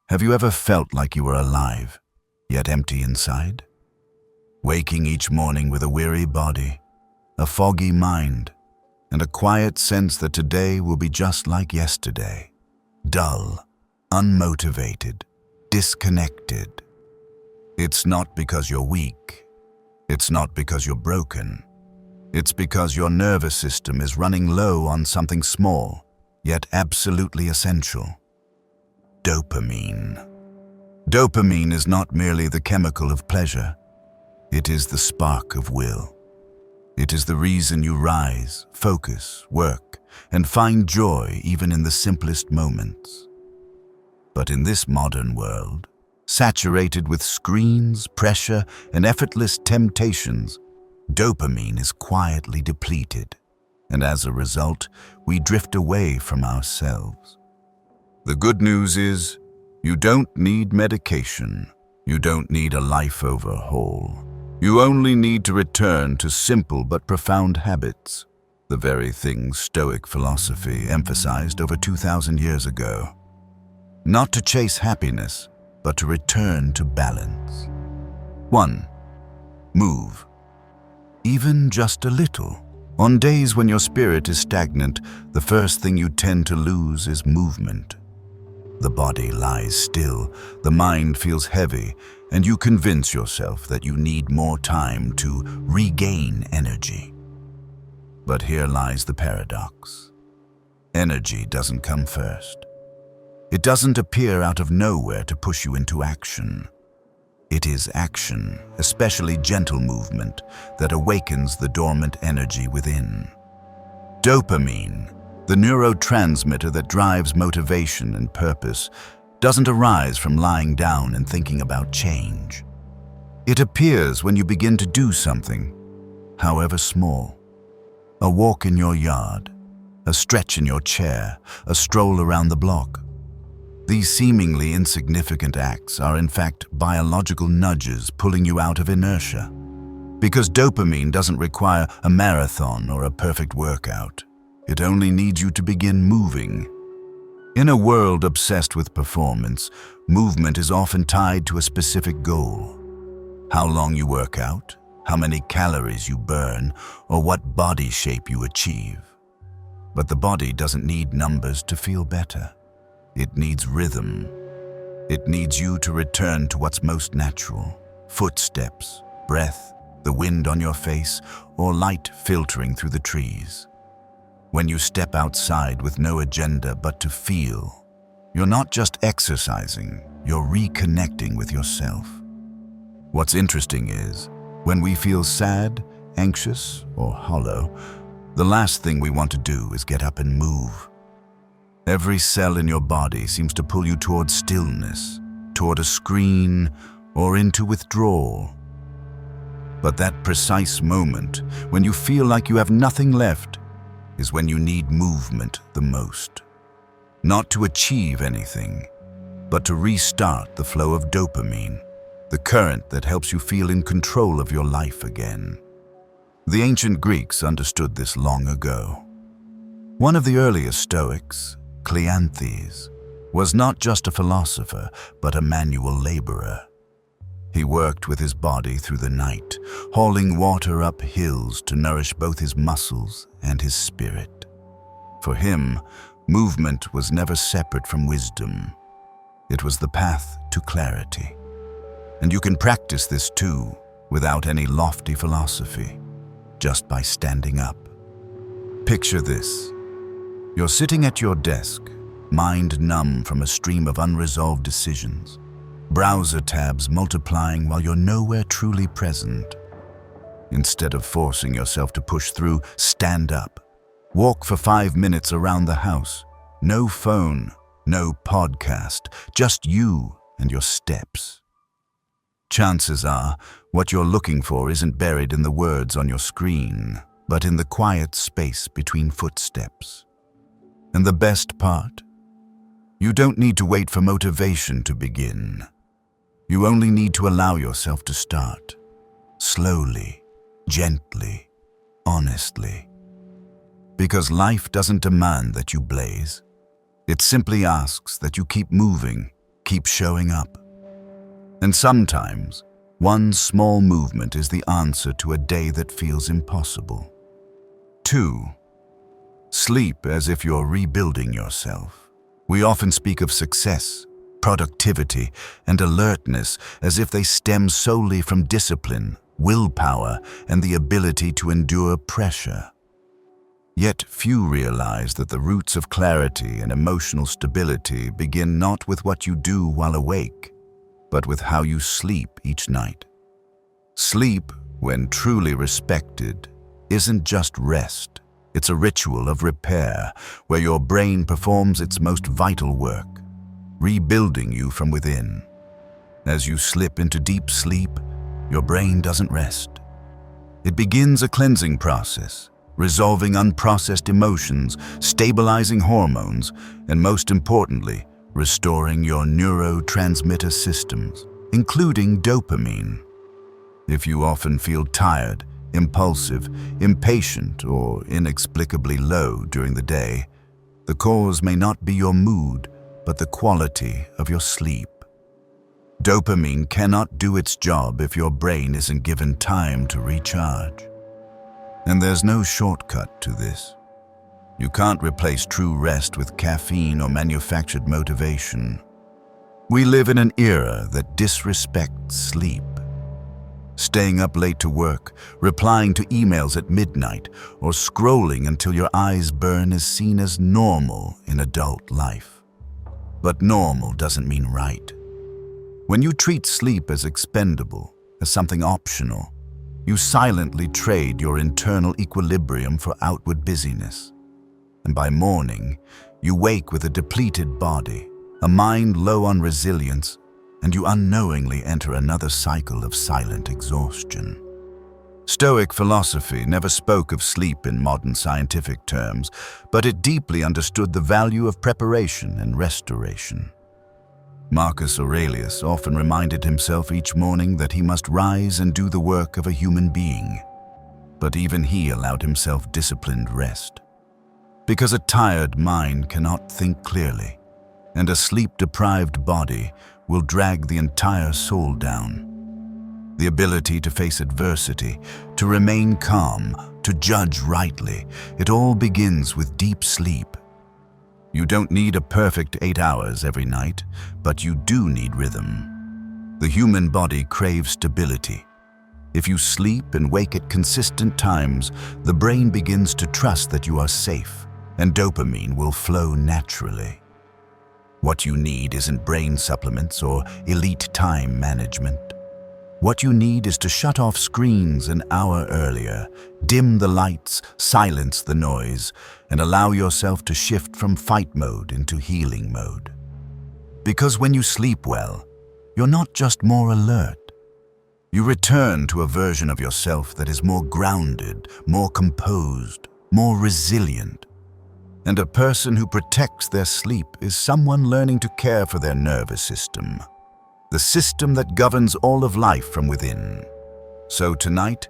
Have you ever felt like you were alive, yet empty inside? Waking each morning with a weary body, a foggy mind, and a quiet sense that today will be just like yesterday. Dull, unmotivated, disconnected. It's not because you're weak. It's not because you're broken. It's because your nervous system is running low on something small, yet absolutely essential. Dopamine. Dopamine is not merely the chemical of pleasure. It is the spark of will. It is the reason you rise, focus, work, and find joy even in the simplest moments. But in this modern world, saturated with screens, pressure, and effortless temptations, dopamine is quietly depleted, and as a result, we drift away from ourselves. The good news is, you don't need medication. You don't need a life overhaul. You only need to return to simple but profound habits, the very things Stoic philosophy emphasized over 2,000 years ago. Not to chase happiness, but to return to balance. 1. Move. Even just a little. On days when your spirit is stagnant, the first thing you tend to lose is movement. The body lies still, the mind feels heavy, and you convince yourself that you need more time to regain energy. But here lies the paradox. Energy doesn't come first. It doesn't appear out of nowhere to push you into action. It is action, especially gentle movement, that awakens the dormant energy within. Dopamine, the neurotransmitter that drives motivation and purpose, doesn't arise from lying down and thinking about change. It appears when you begin to do something, however small. A walk in your yard, a stretch in your chair, a stroll around the block. These seemingly insignificant acts are in fact biological nudges pulling you out of inertia. Because dopamine doesn't require a marathon or a perfect workout. It only needs you to begin moving. In a world obsessed with performance, movement is often tied to a specific goal. How long you work out, how many calories you burn, or what body shape you achieve. But the body doesn't need numbers to feel better. It needs rhythm. It needs you to return to what's most natural. Footsteps, breath, the wind on your face, or light filtering through the trees. When you step outside with no agenda but to feel, you're not just exercising, you're reconnecting with yourself. What's interesting is, when we feel sad, anxious, or hollow, the last thing we want to do is get up and move. Every cell in your body seems to pull you toward stillness, toward a screen, or into withdrawal. But that precise moment, when you feel like you have nothing left, is when you need movement the most. Not to achieve anything, but to restart the flow of dopamine, the current that helps you feel in control of your life again. The ancient Greeks understood this long ago. One of the earliest Stoics, Cleanthes, was not just a philosopher, but a manual laborer. He worked with his body through the night, hauling water up hills to nourish both his muscles and his spirit. For him, movement was never separate from wisdom. It was the path to clarity. And you can practice this too, without any lofty philosophy, just by standing up. Picture this. You're sitting at your desk, mind numb from a stream of unresolved decisions, browser tabs multiplying while you're nowhere truly present. Instead of forcing yourself to push through, stand up. Walk for 5 minutes around the house. No phone, no podcast, just you and your steps. Chances are, what you're looking for isn't buried in the words on your screen, but in the quiet space between footsteps. And the best part? You don't need to wait for motivation to begin. You only need to allow yourself to start. Slowly, gently, honestly. Because life doesn't demand that you blaze. It simply asks that you keep moving, keep showing up. And sometimes, one small movement is the answer to a day that feels impossible. 2. Sleep as if you're rebuilding yourself. We often speak of success, productivity, and alertness as if they stem solely from discipline, willpower, and the ability to endure pressure. Yet few realize that the roots of clarity and emotional stability begin not with what you do while awake, but with how you sleep each night. Sleep, when truly respected, isn't just rest. It's a ritual of repair, where your brain performs its most vital work, rebuilding you from within. As you slip into deep sleep, your brain doesn't rest. It begins a cleansing process, resolving unprocessed emotions, stabilizing hormones, and most importantly, restoring your neurotransmitter systems, including dopamine. If you often feel tired, impulsive, impatient, or inexplicably low during the day, the cause may not be your mood, but the quality of your sleep. Dopamine cannot do its job if your brain isn't given time to recharge. And there's no shortcut to this. You can't replace true rest with caffeine or manufactured motivation. We live in an era that disrespects sleep. Staying up late to work, replying to emails at midnight, or scrolling until your eyes burn is seen as normal in adult life. But normal doesn't mean right. When you treat sleep as expendable, as something optional, you silently trade your internal equilibrium for outward busyness. And by morning, you wake with a depleted body, a mind low on resilience, and you unknowingly enter another cycle of silent exhaustion. Stoic philosophy never spoke of sleep in modern scientific terms, but it deeply understood the value of preparation and restoration. Marcus Aurelius often reminded himself each morning that he must rise and do the work of a human being. But even he allowed himself disciplined rest. Because a tired mind cannot think clearly, and a sleep-deprived body will drag the entire soul down. The ability to face adversity, to remain calm, to judge rightly, it all begins with deep sleep. You don't need a perfect 8 hours every night, but you do need rhythm. The human body craves stability. If you sleep and wake at consistent times, the brain begins to trust that you are safe, and dopamine will flow naturally. What you need isn't brain supplements or elite time management. What you need is to shut off screens an hour earlier, dim the lights, silence the noise, and allow yourself to shift from fight mode into healing mode. Because when you sleep well, you're not just more alert. You return to a version of yourself that is more grounded, more composed, more resilient. And a person who protects their sleep is someone learning to care for their nervous system, the system that governs all of life from within. So tonight,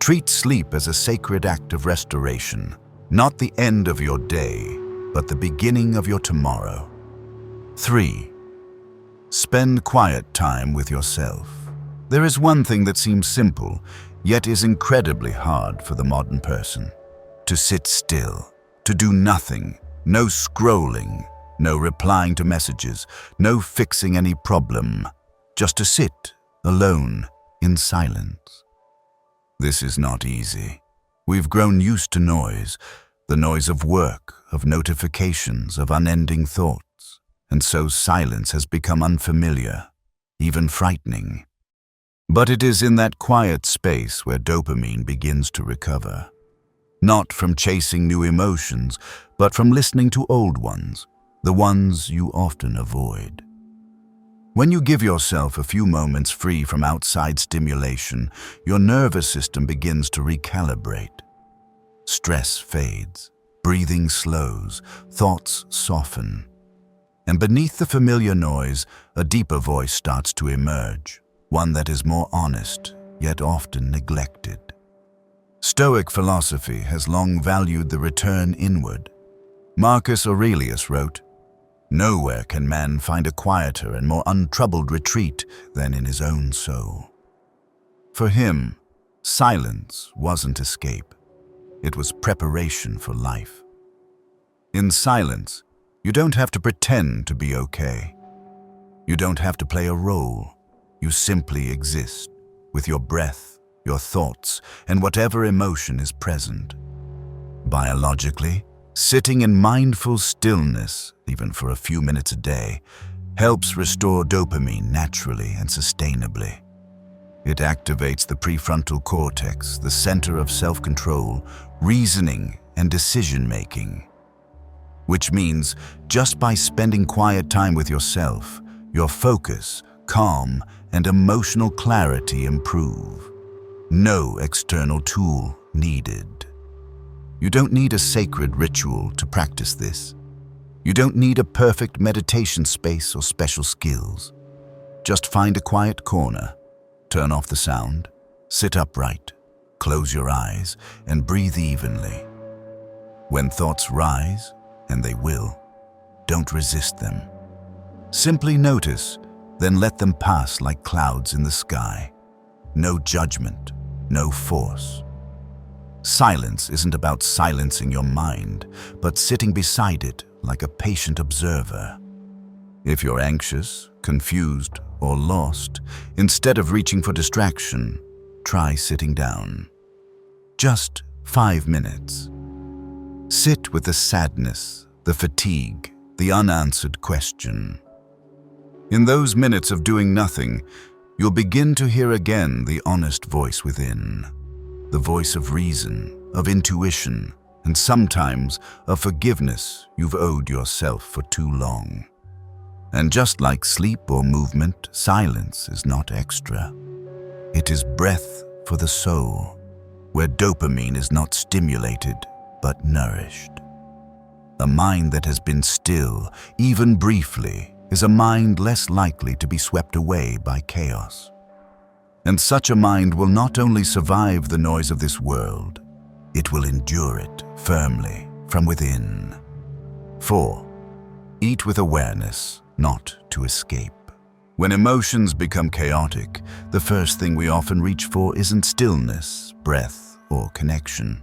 treat sleep as a sacred act of restoration, not the end of your day, but the beginning of your tomorrow. 3. Spend quiet time with yourself. There is one thing that seems simple, yet is incredibly hard for the modern person: to sit still. To do nothing, no scrolling, no replying to messages, no fixing any problem, just to sit alone in silence. This is not easy. We've grown used to noise, the noise of work, of notifications, of unending thoughts, and so silence has become unfamiliar, even frightening. But it is in that quiet space where dopamine begins to recover. Not from chasing new emotions, but from listening to old ones, the ones you often avoid. When you give yourself a few moments free from outside stimulation, your nervous system begins to recalibrate. Stress fades, breathing slows, thoughts soften. And beneath the familiar noise, a deeper voice starts to emerge, one that is more honest, yet often neglected. Stoic philosophy has long valued the return inward. Marcus Aurelius wrote, Nowhere can man find a quieter and more untroubled retreat than in his own soul. For him, silence wasn't escape. It was preparation for life. In silence, you don't have to pretend to be okay. You don't have to play a role. You simply exist, with your breath, your thoughts, and whatever emotion is present. Biologically, sitting in mindful stillness, even for a few minutes a day, helps restore dopamine naturally and sustainably. It activates the prefrontal cortex, the center of self-control, reasoning, and decision-making. Which means, just by spending quiet time with yourself, your focus, calm, and emotional clarity improve. No external tool needed. You don't need a sacred ritual to practice this. You don't need a perfect meditation space or special skills. Just find a quiet corner, turn off the sound, sit upright, close your eyes, and breathe evenly. When thoughts rise, and they will, don't resist them. Simply notice, then let them pass like clouds in the sky. No judgment, no force. Silence isn't about silencing your mind, but sitting beside it like a patient observer. If you're anxious, confused, or lost, instead of reaching for distraction, try sitting down. Just 5 minutes. Sit with the sadness, the fatigue, the unanswered question. In those minutes of doing nothing, you'll begin to hear again the honest voice within. The voice of reason, of intuition, and sometimes of forgiveness you've owed yourself for too long. And just like sleep or movement, silence is not extra. It is breath for the soul, where dopamine is not stimulated, but nourished. A mind that has been still, even briefly, is a mind less likely to be swept away by chaos. And such a mind will not only survive the noise of this world, it will endure it firmly from within. 4. Eat with awareness, not to escape. When emotions become chaotic, the first thing we often reach for isn't stillness, breath, or connection.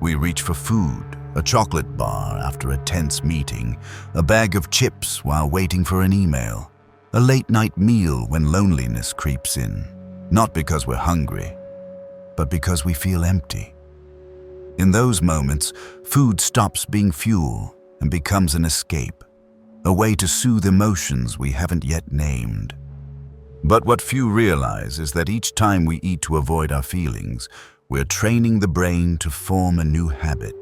We reach for food, a chocolate bar after a tense meeting, a bag of chips while waiting for an email, a late-night meal when loneliness creeps in. Not because we're hungry, but because we feel empty. In those moments, food stops being fuel and becomes an escape, a way to soothe emotions we haven't yet named. But what few realize is that each time we eat to avoid our feelings, we're training the brain to form a new habit.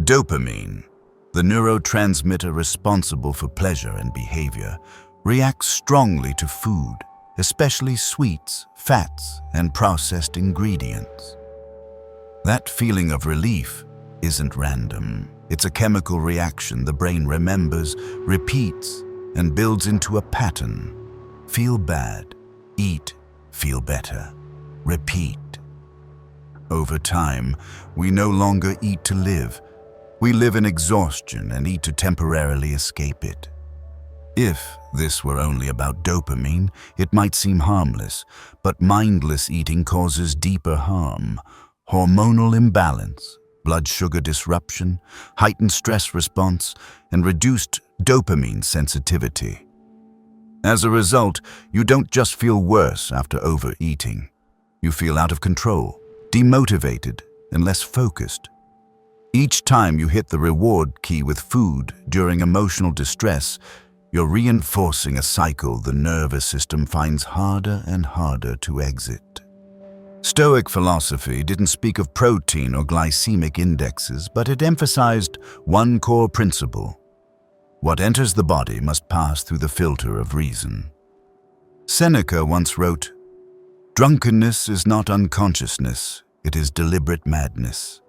Dopamine, the neurotransmitter responsible for pleasure and behavior, reacts strongly to food, especially sweets, fats, and processed ingredients. That feeling of relief isn't random. It's a chemical reaction the brain remembers, repeats, and builds into a pattern. Feel bad, eat, feel better, repeat. Over time, we no longer eat to live. We live in exhaustion and eat to temporarily escape it. If this were only about dopamine, it might seem harmless, but mindless eating causes deeper harm. Hormonal imbalance, blood sugar disruption, heightened stress response, and reduced dopamine sensitivity. As a result, you don't just feel worse after overeating. You feel out of control, demotivated, and less focused. Each time you hit the reward key with food during emotional distress, you're reinforcing a cycle the nervous system finds harder and harder to exit. Stoic philosophy didn't speak of protein or glycemic indexes, but it emphasized one core principle. What enters the body must pass through the filter of reason. Seneca once wrote, "Drunkenness is not unconsciousness, it is deliberate madness."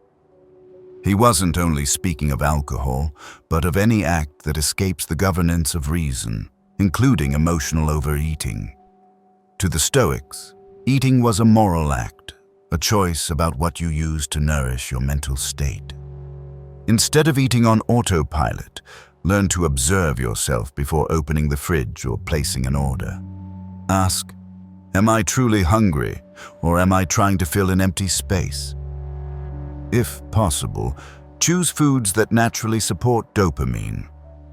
He wasn't only speaking of alcohol, but of any act that escapes the governance of reason, including emotional overeating. To the Stoics, eating was a moral act, a choice about what you use to nourish your mental state. Instead of eating on autopilot, Learn to observe yourself before opening the fridge or placing an order. Ask, am I truly hungry, or am I trying to fill an empty space? If possible, choose foods that naturally support dopamine,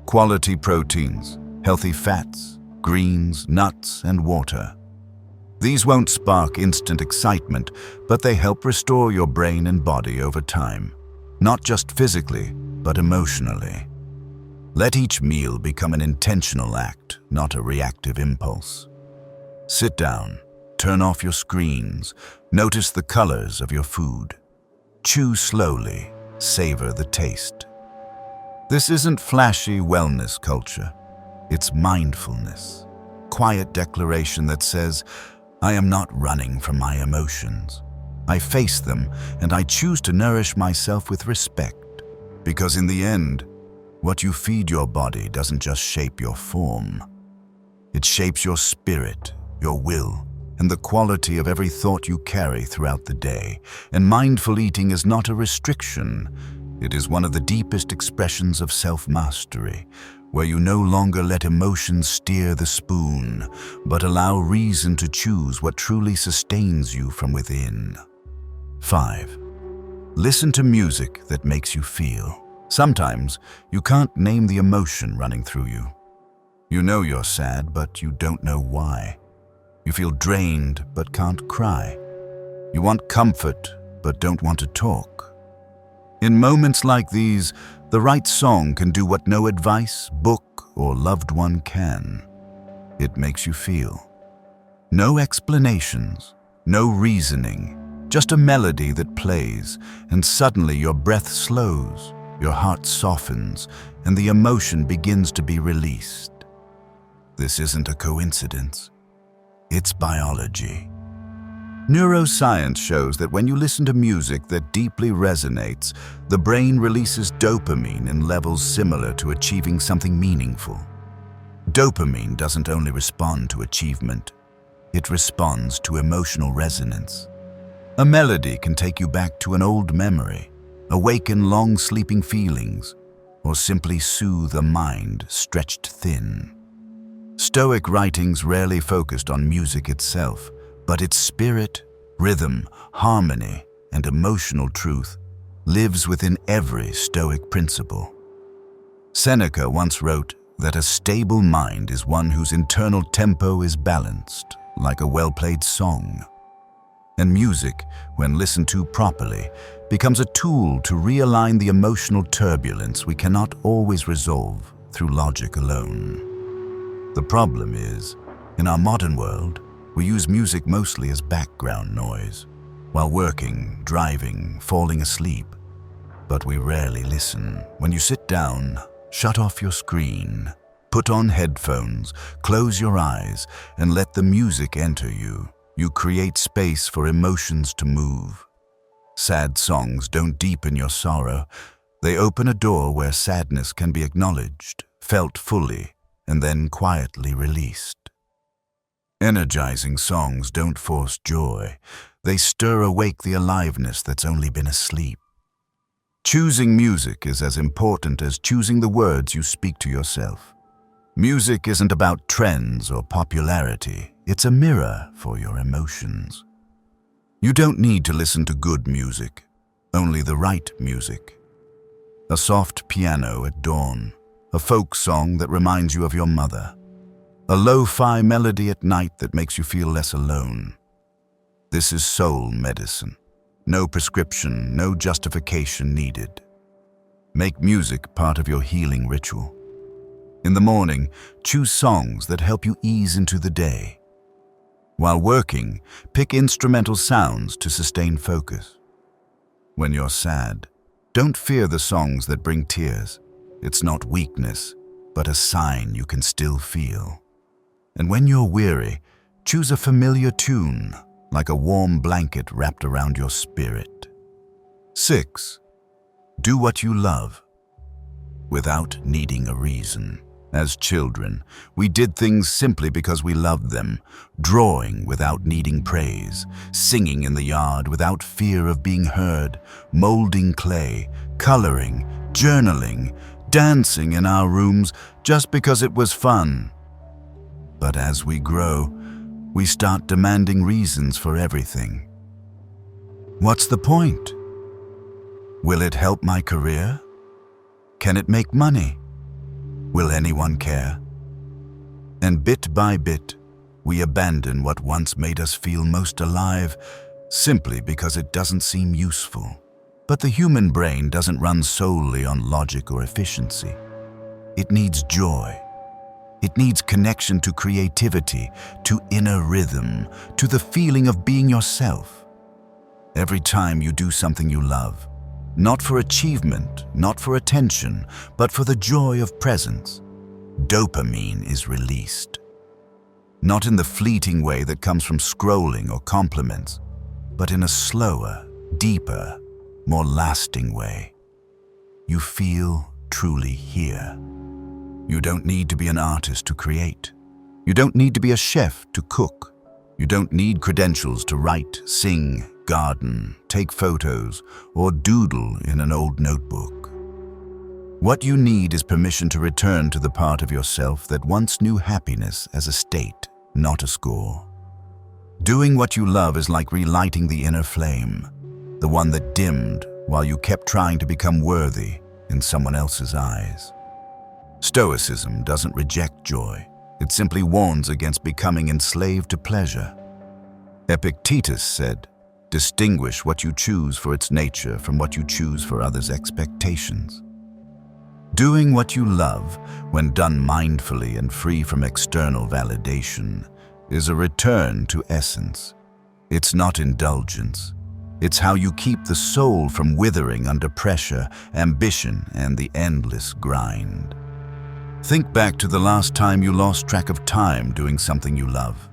quality proteins, healthy fats, greens, nuts, and water. These won't spark instant excitement, but they help restore your brain and body over time, not just physically, but emotionally. Let each meal become an intentional act, not a reactive impulse. Sit down, turn off your screens, notice the colors of your food. Chew slowly, savor the taste. This isn't flashy wellness culture. It's mindfulness, quiet declaration that says, I am not running from my emotions. I face them, and I choose to nourish myself with respect. Because in the end, what you feed your body doesn't just shape your form. It shapes your spirit, your will, and the quality of every thought you carry throughout the day. And mindful eating is not a restriction. It is one of the deepest expressions of self-mastery, where you no longer let emotions steer the spoon, but allow reason to choose what truly sustains you from within. 5. Listen to music that makes you feel. Sometimes you can't name the emotion running through you. You know you're sad, but you don't know why. You feel drained, but can't cry. You want comfort, but don't want to talk. In moments like these, the right song can do what no advice, book, or loved one can. It makes you feel. No explanations, no reasoning, just a melody that plays, and suddenly your breath slows, your heart softens, and the emotion begins to be released. This isn't a coincidence. It's biology. Neuroscience shows that when you listen to music that deeply resonates, the brain releases dopamine in levels similar to achieving something meaningful. Dopamine doesn't only respond to achievement, it responds to emotional resonance. A melody can take you back to an old memory, awaken long-sleeping feelings, or simply soothe a mind stretched thin. Stoic writings rarely focused on music itself, but its spirit, rhythm, harmony, and emotional truth lives within every Stoic principle. Seneca once wrote that a stable mind is one whose internal tempo is balanced, like a well-played song. And music, when listened to properly, becomes a tool to realign the emotional turbulence we cannot always resolve through logic alone. The problem is, in our modern world, we use music mostly as background noise, while working, driving, falling asleep. But we rarely listen. When you sit down, shut off your screen, put on headphones, close your eyes, and let the music enter you. You create space for emotions to move. Sad songs don't deepen your sorrow. They open a door where sadness can be acknowledged, felt fully, and then quietly released. Energizing songs don't force joy. They stir awake the aliveness that's only been asleep. Choosing music is as important as choosing the words you speak to yourself. Music isn't about trends or popularity. It's a mirror for your emotions. You don't need to listen to good music, only the right music. A soft piano at dawn, a folk song that reminds you of your mother, a lo-fi melody at night that makes you feel less alone. This is soul medicine. No prescription, no justification needed. Make music part of your healing ritual. In the morning, choose songs that help you ease into the day. While working, pick instrumental sounds to sustain focus. When you're sad, don't fear the songs that bring tears. It's not weakness, but a sign you can still feel. And when you're weary, choose a familiar tune, like a warm blanket wrapped around your spirit. 6. Do what you love, without needing a reason. As children, we did things simply because we loved them, drawing without needing praise, singing in the yard without fear of being heard, molding clay, coloring, journaling, dancing in our rooms just because it was fun. But as we grow, we start demanding reasons for everything. What's the point? Will it help my career? Can it make money? Will anyone care? And bit by bit, we abandon what once made us feel most alive simply because it doesn't seem useful. But the human brain doesn't run solely on logic or efficiency. It needs joy. It needs connection to creativity, to inner rhythm, to the feeling of being yourself. Every time you do something you love, not for achievement, not for attention, but for the joy of presence, dopamine is released. Not in the fleeting way that comes from scrolling or compliments, but in a slower, deeper, more lasting way. You feel truly here. You don't need to be an artist to create. You don't need to be a chef to cook. You don't need credentials to write, sing, garden, take photos, or doodle in an old notebook. What you need is permission to return to the part of yourself that once knew happiness as a state, not a score. Doing what you love is like relighting the inner flame, the one that dimmed while you kept trying to become worthy in someone else's eyes. Stoicism doesn't reject joy. It simply warns against becoming enslaved to pleasure. Epictetus said, "Distinguish what you choose for its nature from what you choose for others' expectations." Doing what you love, when done mindfully and free from external validation, is a return to essence. It's not indulgence. It's how you keep the soul from withering under pressure, ambition, and the endless grind. Think back to the last time you lost track of time doing something you love.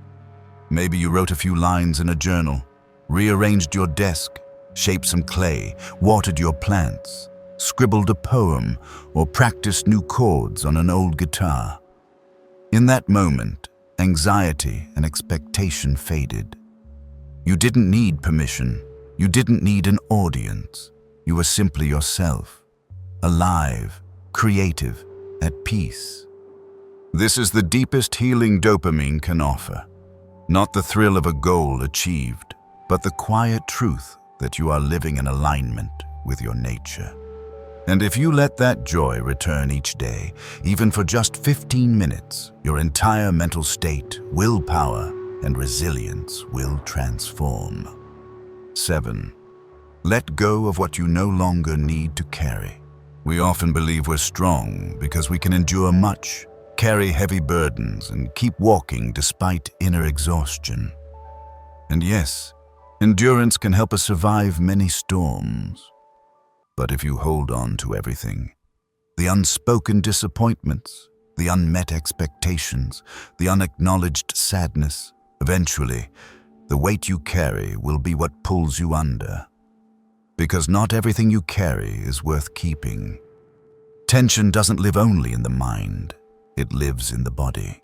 Maybe you wrote a few lines in a journal, rearranged your desk, shaped some clay, watered your plants, scribbled a poem, or practiced new chords on an old guitar. In that moment, anxiety and expectation faded. You didn't need permission. You didn't need an audience. You were simply yourself, alive, creative, at peace. This is the deepest healing dopamine can offer. Not the thrill of a goal achieved, but the quiet truth that you are living in alignment with your nature. And if you let that joy return each day, even for just 15 minutes, your entire mental state, willpower, and resilience will transform. 7. Let go of what you no longer need to carry. We often believe we're strong because we can endure much, carry heavy burdens, and keep walking despite inner exhaustion. And yes, endurance can help us survive many storms. But if you hold on to everything, the unspoken disappointments, the unmet expectations, the unacknowledged sadness, eventually, the weight you carry will be what pulls you under. Because not everything you carry is worth keeping. Tension doesn't live only in the mind, it lives in the body.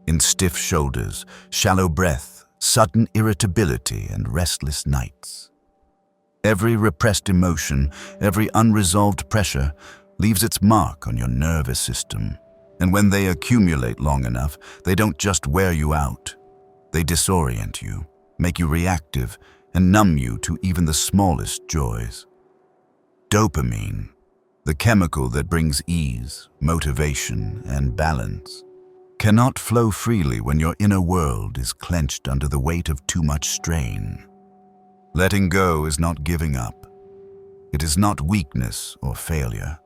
In stiff shoulders, shallow breath, sudden irritability, and restless nights. Every repressed emotion, every unresolved pressure leaves its mark on your nervous system. And when they accumulate long enough, they don't just wear you out. They disorient you, make you reactive, and numb you to even the smallest joys. Dopamine, the chemical that brings ease, motivation, and balance, cannot flow freely when your inner world is clenched under the weight of too much strain. Letting go is not giving up. It is not weakness or failure.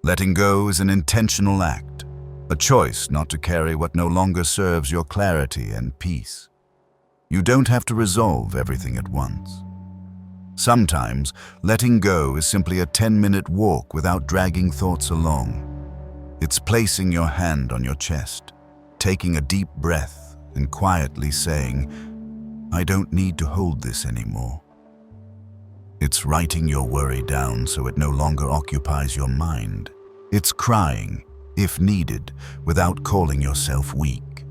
Letting go is an intentional act, a choice not to carry what no longer serves your clarity and peace. You don't have to resolve everything at once. Sometimes, letting go is simply a 10-minute walk without dragging thoughts along. It's placing your hand on your chest, taking a deep breath, and quietly saying, "I don't need to hold this anymore." It's writing your worry down so it no longer occupies your mind. It's crying, if needed, without calling yourself weak.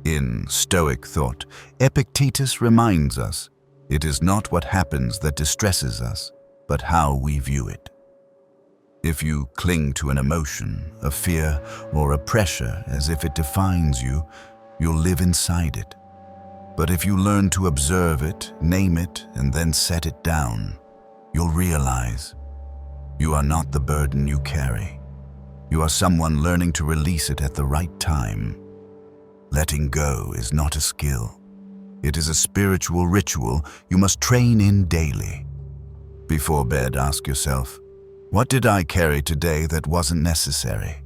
In Stoic thought, Epictetus reminds us, it is not what happens that distresses us, but how we view it. If you cling to an emotion, a fear, or a pressure as if it defines you, you'll live inside it. But if you learn to observe it, name it, and then set it down, you'll realize you are not the burden you carry. You are someone learning to release it at the right time. Letting go is not a skill. It is a spiritual ritual you must train in daily. Before bed, ask yourself, what did I carry today that wasn't necessary?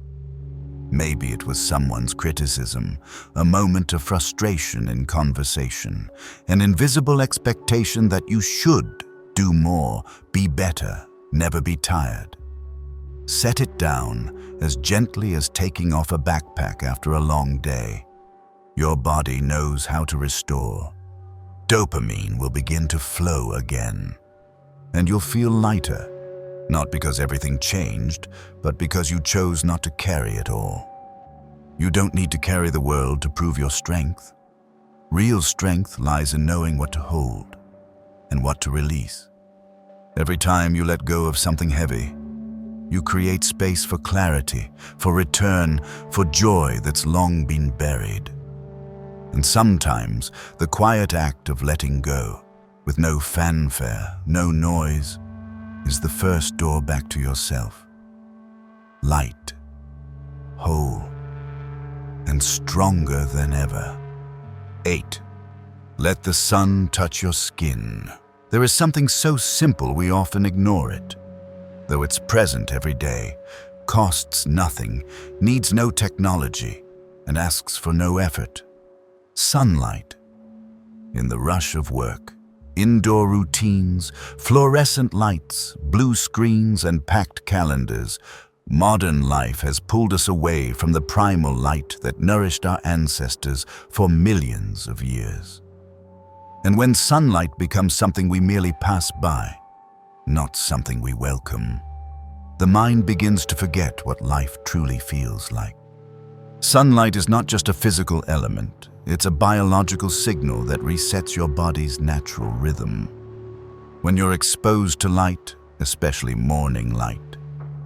Maybe it was someone's criticism, a moment of frustration in conversation, an invisible expectation that you should do more, be better, never be tired. Set it down as gently as taking off a backpack after a long day. Your body knows how to restore. Dopamine will begin to flow again, and you'll feel lighter. Not because everything changed, but because you chose not to carry it all. You don't need to carry the world to prove your strength. Real strength lies in knowing what to hold and what to release. Every time you let go of something heavy, you create space for clarity, for return, for joy that's long been buried. And sometimes the quiet act of letting go, with no fanfare, no noise, is the first door back to yourself. Light, whole, and stronger than ever. 8. Let the sun touch your skin. There is something so simple we often ignore it. Though it's present every day, costs nothing, needs no technology, and asks for no effort. Sunlight. In the rush of work, indoor routines, fluorescent lights, blue screens, and packed calendars, modern life has pulled us away from the primal light that nourished our ancestors for millions of years. And when sunlight becomes something we merely pass by, not something we welcome, the mind begins to forget what life truly feels like. Sunlight is not just a physical element, it's a biological signal that resets your body's natural rhythm. When you're exposed to light, especially morning light,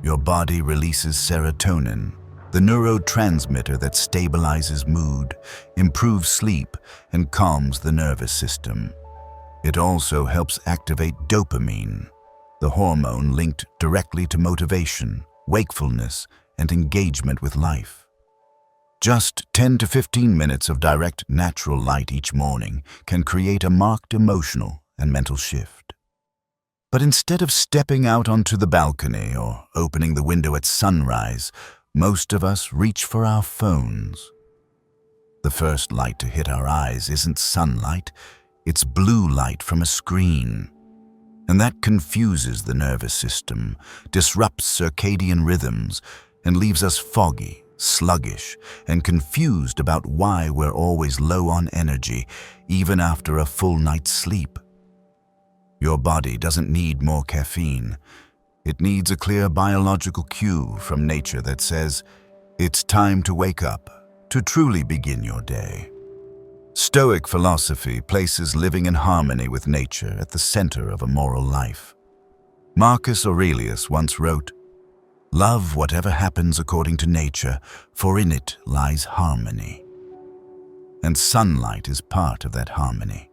your body releases serotonin, the neurotransmitter that stabilizes mood, improves sleep, and calms the nervous system. It also helps activate dopamine, the hormone linked directly to motivation, wakefulness, and engagement with life. Just 10 to 15 minutes of direct natural light each morning can create a marked emotional and mental shift. But instead of stepping out onto the balcony or opening the window at sunrise, most of us reach for our phones. The first light to hit our eyes isn't sunlight, it's blue light from a screen. And that confuses the nervous system, disrupts circadian rhythms, and leaves us foggy, sluggish, and confused about why we're always low on energy, even after a full night's sleep. Your body doesn't need more caffeine. It needs a clear biological cue from nature that says, it's time to wake up, to truly begin your day. Stoic philosophy places living in harmony with nature at the center of a moral life. Marcus Aurelius once wrote, "Love whatever happens according to nature, for in it lies harmony." And sunlight is part of that harmony.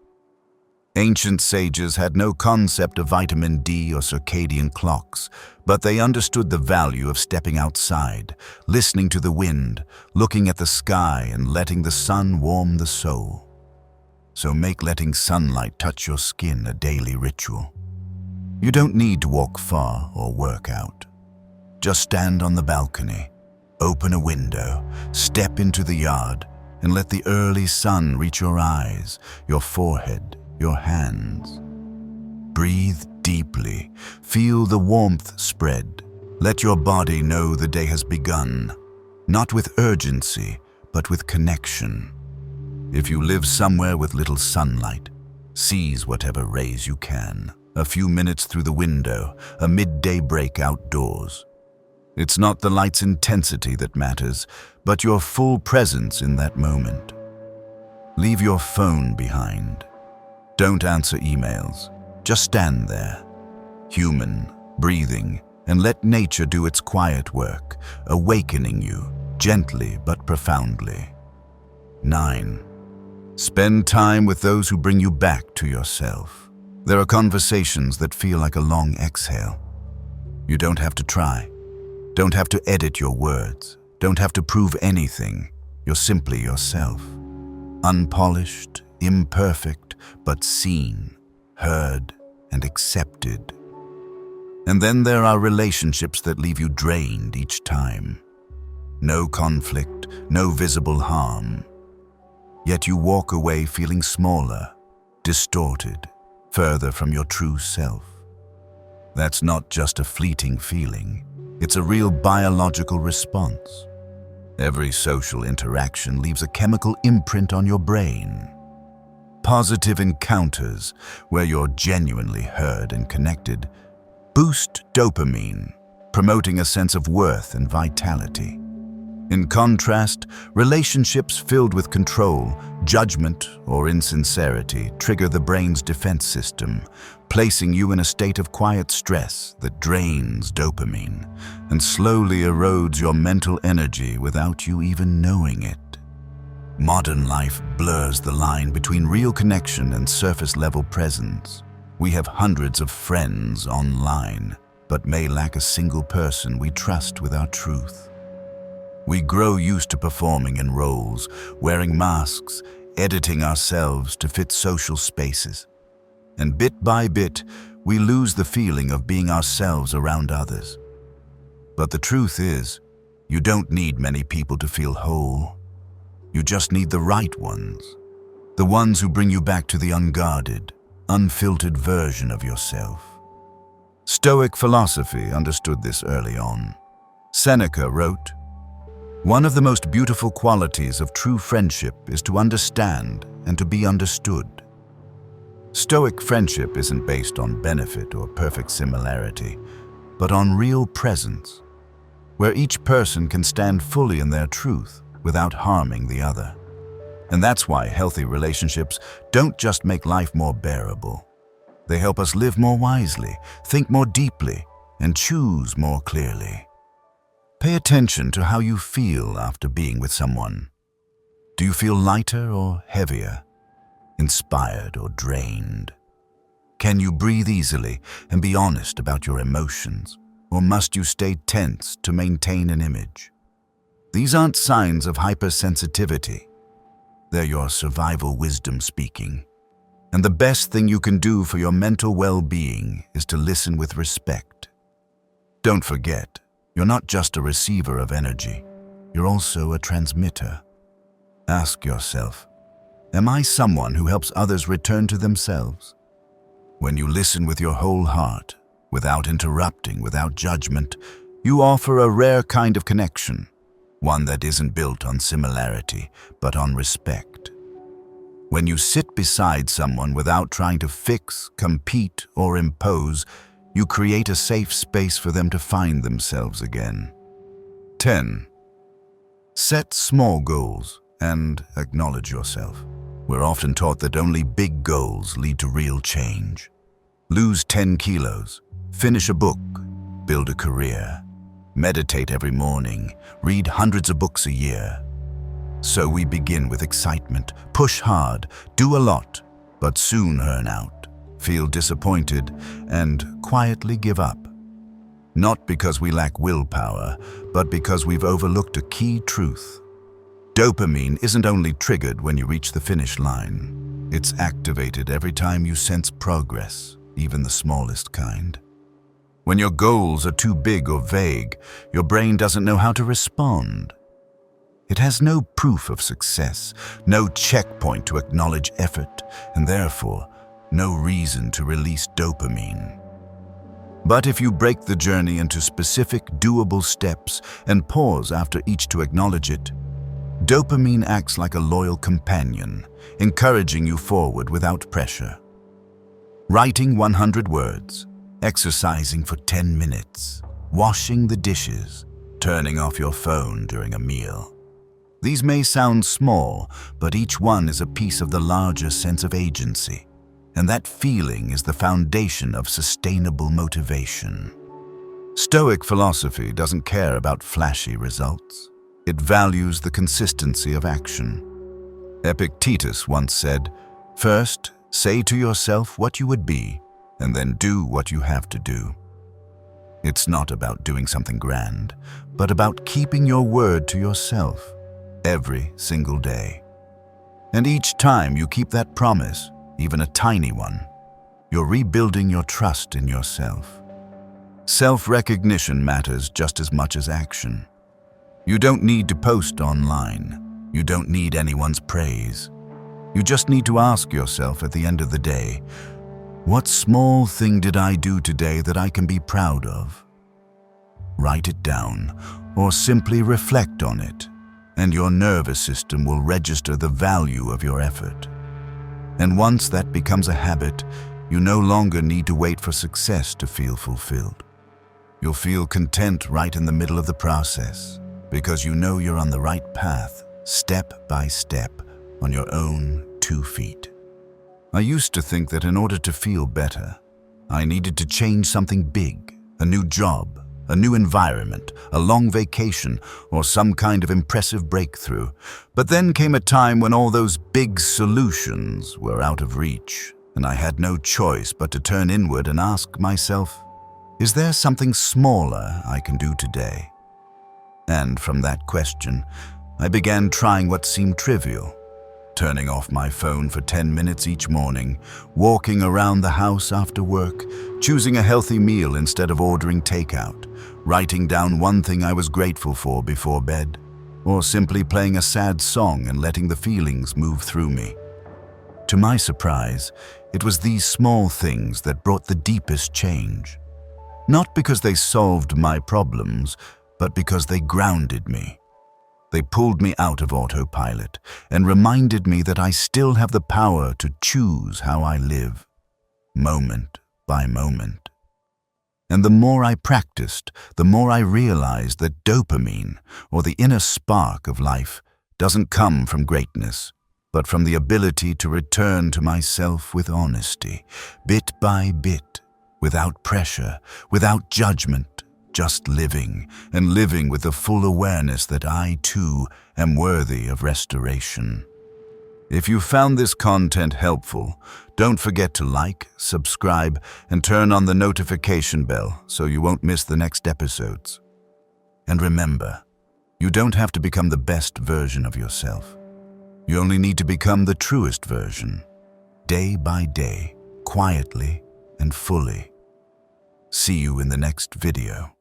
Ancient sages had no concept of vitamin D or circadian clocks, but they understood the value of stepping outside, listening to the wind, looking at the sky, and letting the sun warm the soul. So make letting sunlight touch your skin a daily ritual. You don't need to walk far or work out. Just stand on the balcony, open a window, step into the yard, and let the early sun reach your eyes, your forehead, your hands. Breathe deeply, feel the warmth spread. Let your body know the day has begun, not with urgency, but with connection. If you live somewhere with little sunlight, seize whatever rays you can. A few minutes through the window, a midday break outdoors. It's not the light's intensity that matters, but your full presence in that moment. Leave your phone behind. Don't answer emails. Just stand there, human, breathing, and let nature do its quiet work, awakening you gently but profoundly. 9. Spend time with those who bring you back to yourself. There are conversations that feel like a long exhale. You don't have to try. Don't have to edit your words. Don't have to prove anything. You're simply yourself. Unpolished, imperfect, but seen, heard, and accepted. And then there are relationships that leave you drained each time. No conflict, no visible harm. Yet you walk away feeling smaller, distorted, further from your true self. That's not just a fleeting feeling. It's a real biological response. Every social interaction leaves a chemical imprint on your brain. Positive encounters, where you're genuinely heard and connected, boost dopamine, promoting a sense of worth and vitality. In contrast, relationships filled with control, judgment, or insincerity trigger the brain's defense system, placing you in a state of quiet stress that drains dopamine and slowly erodes your mental energy without you even knowing it. Modern life blurs the line between real connection and surface-level presence. We have hundreds of friends online, but may lack a single person we trust with our truth. We grow used to performing in roles, wearing masks, editing ourselves to fit social spaces. And bit by bit, we lose the feeling of being ourselves around others. But the truth is, you don't need many people to feel whole. You just need the right ones. The ones who bring you back to the unguarded, unfiltered version of yourself. Stoic philosophy understood this early on. Seneca wrote, "One of the most beautiful qualities of true friendship is to understand and to be understood." Stoic friendship isn't based on benefit or perfect similarity, but on real presence, where each person can stand fully in their truth without harming the other. And that's why healthy relationships don't just make life more bearable. They help us live more wisely, think more deeply, and choose more clearly. Pay attention to how you feel after being with someone. Do you feel lighter or heavier? Inspired or drained? Can you breathe easily and be honest about your emotions? Or must you stay tense to maintain an image? These aren't signs of hypersensitivity. They're your survival wisdom speaking. And the best thing you can do for your mental well-being is to listen with respect. Don't forget, you're not just a receiver of energy, you're also a transmitter. Ask yourself, am I someone who helps others return to themselves? When you listen with your whole heart, without interrupting, without judgment, you offer a rare kind of connection, one that isn't built on similarity, but on respect. When you sit beside someone without trying to fix, compete, or impose, you create a safe space for them to find themselves again. 10. Set small goals and acknowledge yourself. We're often taught that only big goals lead to real change. Lose 10 kilos, finish a book, build a career, meditate every morning, read hundreds of books a year. So we begin with excitement, push hard, do a lot, but soon earn out, feel disappointed, and quietly give up. Not because we lack willpower, but because we've overlooked a key truth. Dopamine isn't only triggered when you reach the finish line. It's activated every time you sense progress, even the smallest kind. When your goals are too big or vague, your brain doesn't know how to respond. It has no proof of success, no checkpoint to acknowledge effort, and therefore, no reason to release dopamine. But if you break the journey into specific, doable steps and pause after each to acknowledge it, dopamine acts like a loyal companion, encouraging you forward without pressure. Writing 100 words, exercising for 10 minutes, washing the dishes, turning off your phone during a meal. These may sound small, but each one is a piece of the larger sense of agency, and that feeling is the foundation of sustainable motivation. Stoic philosophy doesn't care about flashy results. It values the consistency of action. Epictetus once said, "First, say to yourself what you would be, and then do what you have to do." It's not about doing something grand, but about keeping your word to yourself every single day. And each time you keep that promise, even a tiny one, you're rebuilding your trust in yourself. Self-recognition matters just as much as action. You don't need to post online. You don't need anyone's praise. You just need to ask yourself at the end of the day, what small thing did I do today that I can be proud of? Write it down, or simply reflect on it, and your nervous system will register the value of your effort. And once that becomes a habit, you no longer need to wait for success to feel fulfilled. You'll feel content right in the middle of the process, because you know you're on the right path, step by step, on your own 2 feet. I used to think that in order to feel better, I needed to change something big, a new job, a new environment, a long vacation, or some kind of impressive breakthrough. But then came a time when all those big solutions were out of reach, and I had no choice but to turn inward and ask myself, is there something smaller I can do today? And from that question, I began trying what seemed trivial. Turning off my phone for 10 minutes each morning, walking around the house after work, choosing a healthy meal instead of ordering takeout, writing down one thing I was grateful for before bed, or simply playing a sad song and letting the feelings move through me. To my surprise, it was these small things that brought the deepest change. Not because they solved my problems, but because they grounded me. They pulled me out of autopilot and reminded me that I still have the power to choose how I live, moment by moment. And the more I practiced, the more I realized that dopamine, or the inner spark of life, doesn't come from greatness, but from the ability to return to myself with honesty, bit by bit, without pressure, without judgment, just living, and living with the full awareness that I, too, am worthy of restoration. If you found this content helpful, don't forget to like, subscribe, and turn on the notification bell so you won't miss the next episodes. And remember, you don't have to become the best version of yourself. You only need to become the truest version, day by day, quietly and fully. See you in the next video.